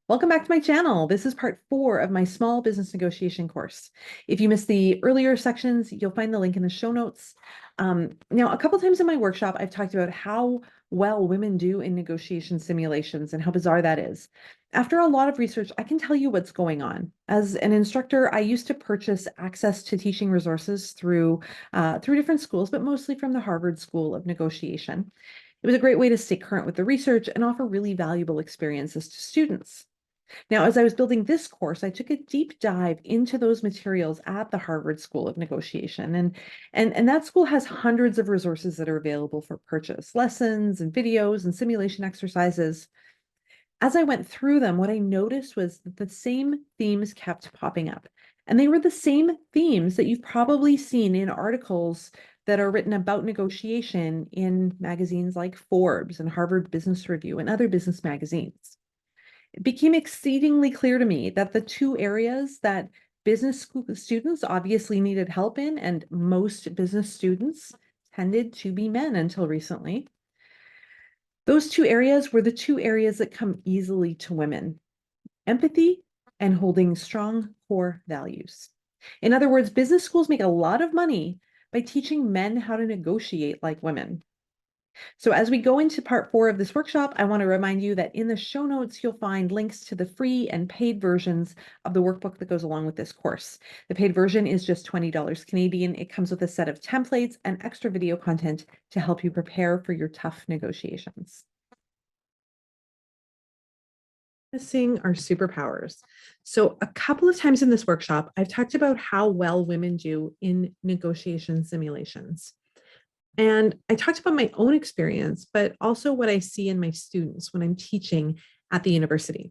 Welcome back to my channel. This is part 4 of my small business negotiation course. If you missed the earlier sections, you'll find the link in the show notes. Now, a couple times in my workshop, I've talked about how well women do in negotiation simulations and how bizarre that is. After a lot of research, I can tell you what's going on. As an instructor, I used to purchase access to teaching resources through different schools, but mostly from the Harvard School of Negotiation. It was a great way to stay current with the research and offer really valuable experiences to students. Now, as I was building this course, I took a deep dive into those materials at the Harvard School of Negotiation. And that school has hundreds of resources that are available for purchase, lessons and videos and simulation exercises. As I went through them, what I noticed was that the same themes kept popping up. And they were the same themes that you've probably seen in articles that are written about negotiation in magazines like Forbes and Harvard Business Review and other business magazines. It became exceedingly clear to me that the two areas that business school students obviously needed help in, and most business students tended to be men until recently, those two areas were the two areas that come easily to women: empathy and holding strong core values. In other words, business schools make a lot of money by teaching men how to negotiate like women. So as we go into part 4 of this workshop, I want to remind you that in the show notes, you'll find links to the free and paid versions of the workbook that goes along with this course. The paid version is just $20 Canadian. It comes with a set of templates and extra video content to help you prepare for your tough negotiations. Missing our superpowers. So a couple of times in this workshop, I've talked about how well women do in negotiation simulations. And I talked about my own experience, but also what I see in my students when I'm teaching at the university.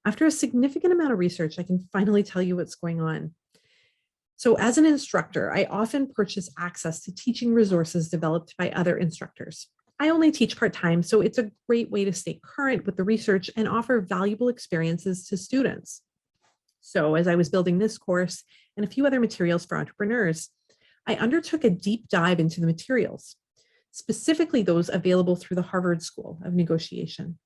After a significant amount of research, I can finally tell you what's going on. So as an instructor, I often purchase access to teaching resources developed by other instructors. I only teach part-time, so it's a great way to stay current with the research and offer valuable experiences to students. So as I was building this course and a few other materials for entrepreneurs, I undertook a deep dive into the materials, specifically those available through the Harvard School of Negotiation.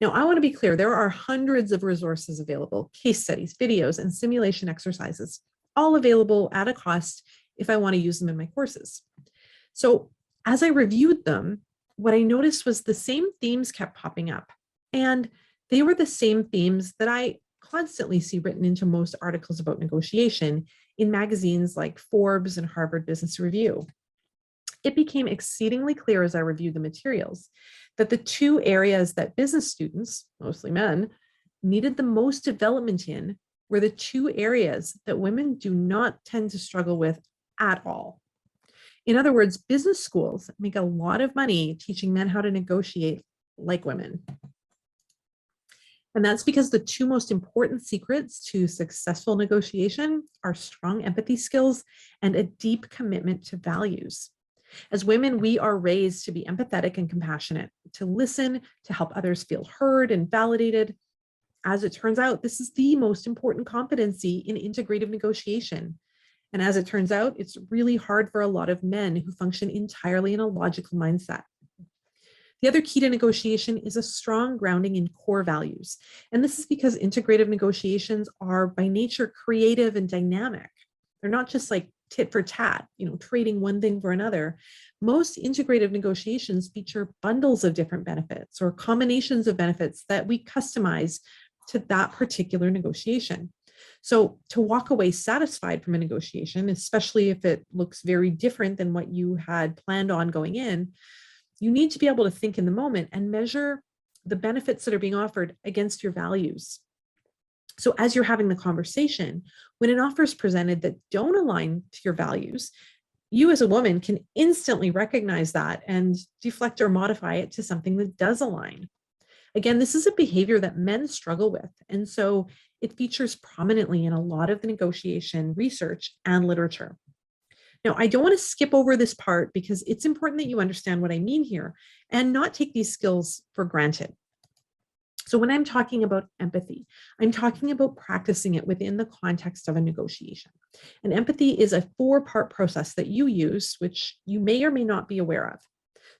Now, I want to be clear, there are hundreds of resources available: case studies, videos, and simulation exercises, all available at a cost if I want to use them in my courses. So as I reviewed them, what I noticed was the same themes kept popping up, and they were the same themes that I constantly see written into most articles about negotiation in magazines like Forbes and Harvard Business Review. It became exceedingly clear as I reviewed the materials that the two areas that business students, mostly men, needed the most development in were the two areas that women do not tend to struggle with at all. In other words, business schools make a lot of money teaching men how to negotiate like women. And that's because the two most important secrets to successful negotiation are strong empathy skills and a deep commitment to values. As women, we are raised to be empathetic and compassionate, to listen, to help others feel heard and validated. As it turns out, this is the most important competency in integrative negotiation. And as it turns out, it's really hard for a lot of men who function entirely in a logical mindset. The other key to negotiation is a strong grounding in core values. And this is because integrative negotiations are by nature creative and dynamic. They're not just like tit for tat, trading one thing for another. Most integrative negotiations feature bundles of different benefits or combinations of benefits that we customize to that particular negotiation. So to walk away satisfied from a negotiation, especially if it looks very different than what you had planned on going in, you need to be able to think in the moment and measure the benefits that are being offered against your values. So as you're having the conversation, when an offer is presented that don't align to your values, you as a woman can instantly recognize that and deflect or modify it to something that does align. Again, this is a behavior that men struggle with, and so it features prominently in a lot of the negotiation research and literature. Now, I don't want to skip over this part because it's important that you understand what I mean here and not take these skills for granted. So when I'm talking about empathy, I'm talking about practicing it within the context of a negotiation. And empathy is a 4-part process that you use, which you may or may not be aware of.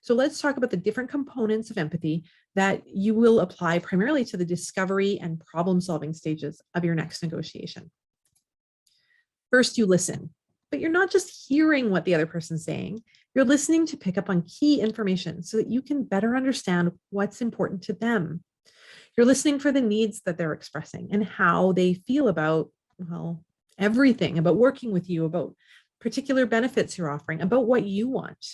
So let's talk about the different components of empathy that you will apply primarily to the discovery and problem solving stages of your next negotiation. First, you listen, but you're not just hearing what the other person's saying. You're listening to pick up on key information so that you can better understand what's important to them. You're listening for the needs that they're expressing and how they feel about, well, everything, about working with you, about particular benefits you're offering, about what you want.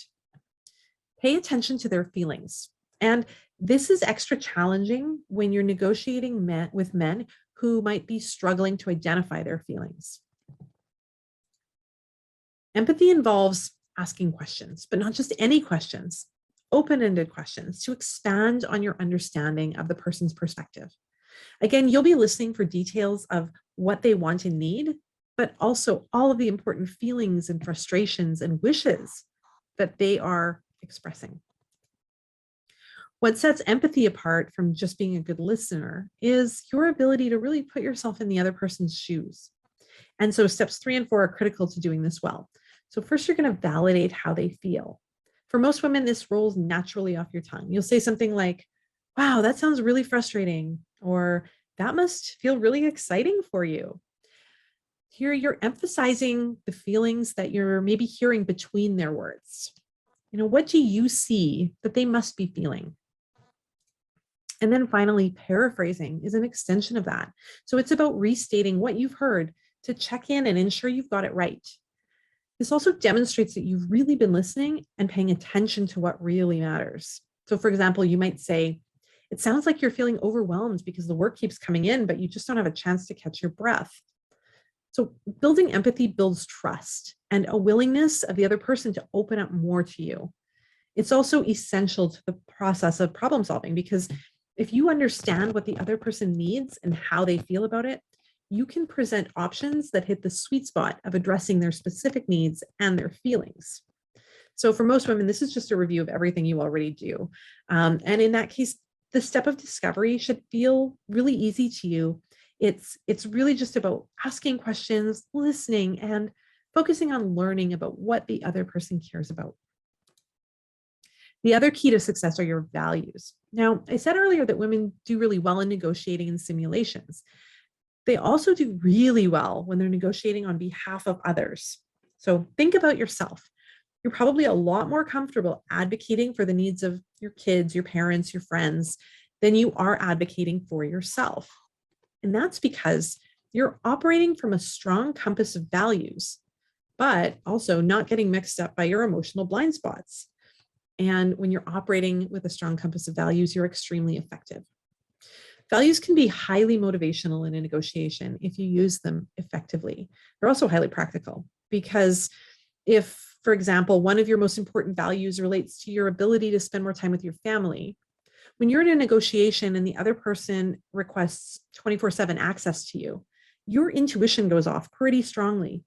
Pay attention to their feelings. And this is extra challenging when you're negotiating with men who might be struggling to identify their feelings. Empathy involves asking questions, but not just any questions, open-ended questions to expand on your understanding of the person's perspective. Again, you'll be listening for details of what they want and need, but also all of the important feelings and frustrations and wishes that they are expressing. What sets empathy apart from just being a good listener is your ability to really put yourself in the other person's shoes. And so steps 3 and 4 are critical to doing this well. So first, you're going to validate how they feel. For most women, this rolls naturally off your tongue. You'll say something like, wow, that sounds really frustrating, or that must feel really exciting for you. Here, you're emphasizing the feelings that you're maybe hearing between their words. What do you see that they must be feeling? And then finally, paraphrasing is an extension of that. So it's about restating what you've heard to check in and ensure you've got it right. This also demonstrates that you've really been listening and paying attention to what really matters. So for example, you might say, it sounds like you're feeling overwhelmed because the work keeps coming in, but you just don't have a chance to catch your breath. So building empathy builds trust and a willingness of the other person to open up more to you. It's also essential to the process of problem solving because if you understand what the other person needs and how they feel about it, you can present options that hit the sweet spot of addressing their specific needs and their feelings. So for most women, this is just a review of everything you already do. And in that case, the step of discovery should feel really easy to you. It's really just about asking questions, listening, and focusing on learning about what the other person cares about. The other key to success are your values. Now, I said earlier that women do really well in negotiating in simulations. They also do really well when they're negotiating on behalf of others. So think about yourself. You're probably a lot more comfortable advocating for the needs of your kids, your parents, your friends, than you are advocating for yourself. And that's because you're operating from a strong compass of values, but also not getting mixed up by your emotional blind spots. And when you're operating with a strong compass of values, you're extremely effective. Values can be highly motivational in a negotiation if you use them effectively. They're also highly practical because if, for example, one of your most important values relates to your ability to spend more time with your family, when you're in a negotiation and the other person requests 24/7 access to you, your intuition goes off pretty strongly.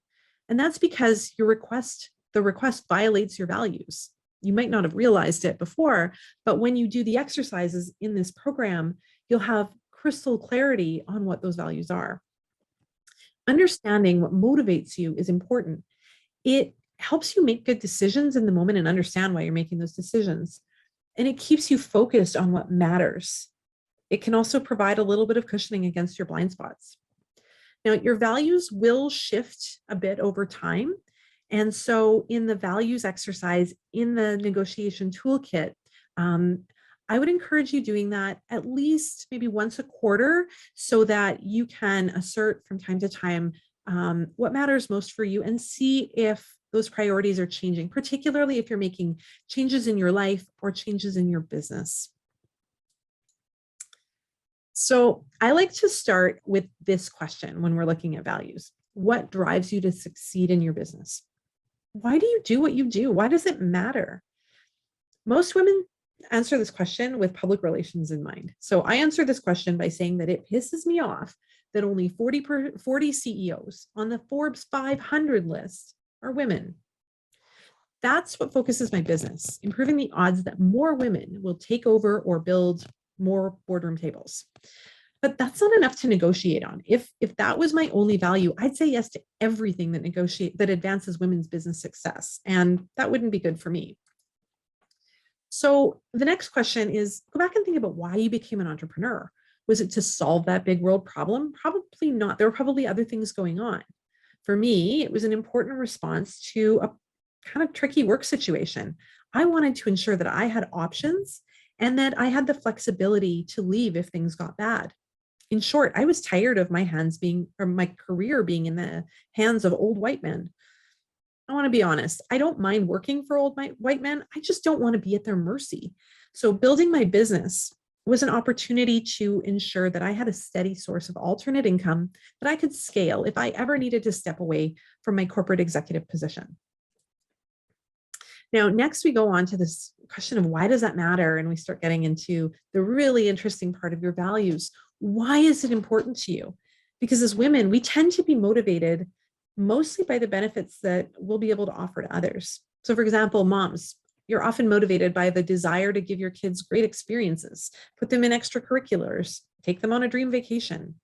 And that's because the request violates your values. You might not have realized it before, but when you do the exercises in this program, you'll have crystal clarity on what those values are. Understanding what motivates you is important. It helps you make good decisions in the moment and understand why you're making those decisions. And it keeps you focused on what matters. It can also provide a little bit of cushioning against your blind spots. Now, your values will shift a bit over time. And so in the values exercise in the negotiation toolkit, I would encourage you doing that at least maybe once a quarter so that you can assert from time to time what matters most for you and see if those priorities are changing, particularly if you're making changes in your life or changes in your business. So I like to start with this question when we're looking at values. What drives you to succeed in your business? Why do you do what you do? Why does it matter? Most women answer this question with public relations in mind. So I answer this question by saying that it pisses me off that only 40 CEOs on the Forbes 500 list are women. That's what focuses my business, improving the odds that more women will take over or build more boardroom tables. But that's not enough to negotiate on. If that was my only value, I'd say yes to everything that advances women's business success, and that wouldn't be good for me. So the next question is, go back and think about why you became an entrepreneur. Was it to solve that big world problem? Probably not. There were probably other things going on. For me, it was an important response to a kind of tricky work situation. I wanted to ensure that I had options and that I had the flexibility to leave if things got bad. In short, I was tired of my hands being, or my career being in the hands of old white men. I want to be honest. I don't mind working for old white men. I just don't want to be at their mercy. So building my business was an opportunity to ensure that I had a steady source of alternate income that I could scale if I ever needed to step away from my corporate executive position. Now, next we go on to this question of why does that matter? And we start getting into the really interesting part of your values. Why is it important to you? Because as women, we tend to be motivated mostly by the benefits that we'll be able to offer to others. So for example, moms, you're often motivated by the desire to give your kids great experiences, put them in extracurriculars, take them on a dream vacation.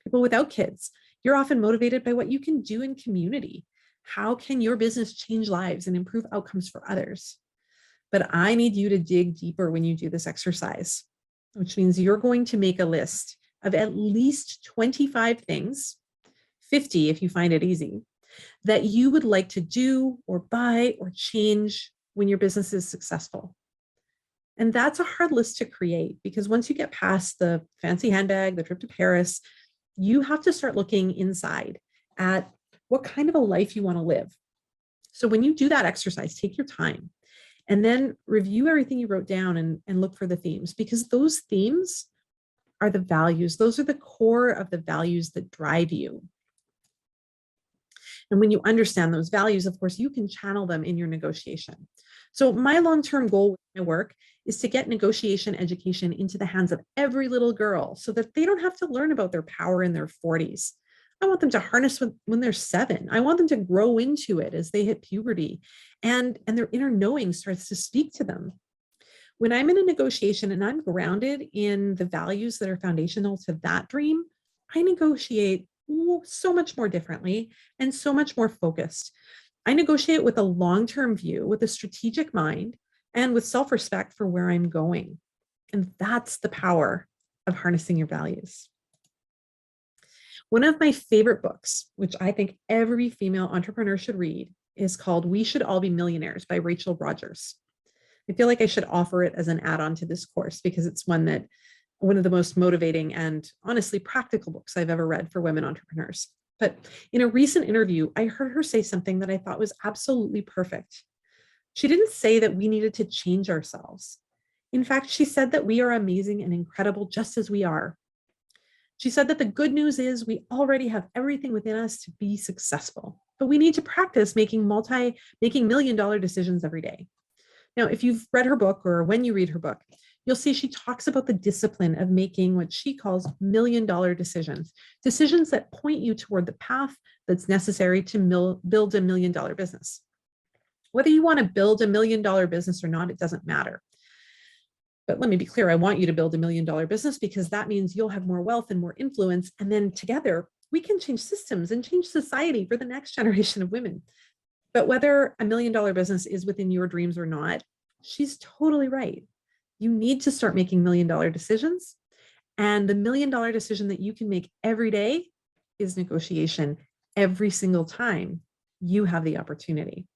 People without kids, you're often motivated by what you can do in community. How can your business change lives and improve outcomes for others? But I need you to dig deeper when you do this exercise, which means you're going to make a list of at least 25 things, 50 if you find it easy, that you would like to do or buy or change when your business is successful. And that's a hard list to create because once you get past the fancy handbag, the trip to Paris, you have to start looking inside at what kind of a life you want to live. So when you do that exercise, take your time and then review everything you wrote down and look for the themes, because those themes are the values. Those are the core of the values that drive you. And when you understand those values, of course, you can channel them in your negotiation. So my long-term goal with my work is to get negotiation education into the hands of every little girl so that they don't have to learn about their power in their 40s. I want them to harness when they're 7. I want them to grow into it as they hit puberty and their inner knowing starts to speak to them. When I'm in a negotiation and I'm grounded in the values that are foundational to that dream, I negotiate so much more differently and so much more focused. I negotiate with a long-term view, with a strategic mind, and with self-respect for where I'm going. And that's the power of harnessing your values. One of my favorite books, which I think every female entrepreneur should read, is called We Should All Be Millionaires by Rachel Rodgers. I feel like I should offer it as an add-on to this course because it's one of the most motivating and honestly practical books I've ever read for women entrepreneurs. But in a recent interview, I heard her say something that I thought was absolutely perfect. She didn't say that we needed to change ourselves. In fact, she said that we are amazing and incredible just as we are. She said that the good news is we already have everything within us to be successful, but we need to practice making million-dollar decisions every day. Now, if you've read her book or when you read her book, you'll see she talks about the discipline of making what she calls million-dollar decisions, decisions that point you toward the path that's necessary to build a million-dollar business. Whether you want to build a million-dollar business or not, it doesn't matter. But let me be clear, I want you to build a million-dollar business because that means you'll have more wealth and more influence. And then together, we can change systems and change society for the next generation of women. But whether a million-dollar business is within your dreams or not, she's totally right. You need to start making million-dollar decisions. And the million-dollar decision that you can make every day is negotiation every single time you have the opportunity.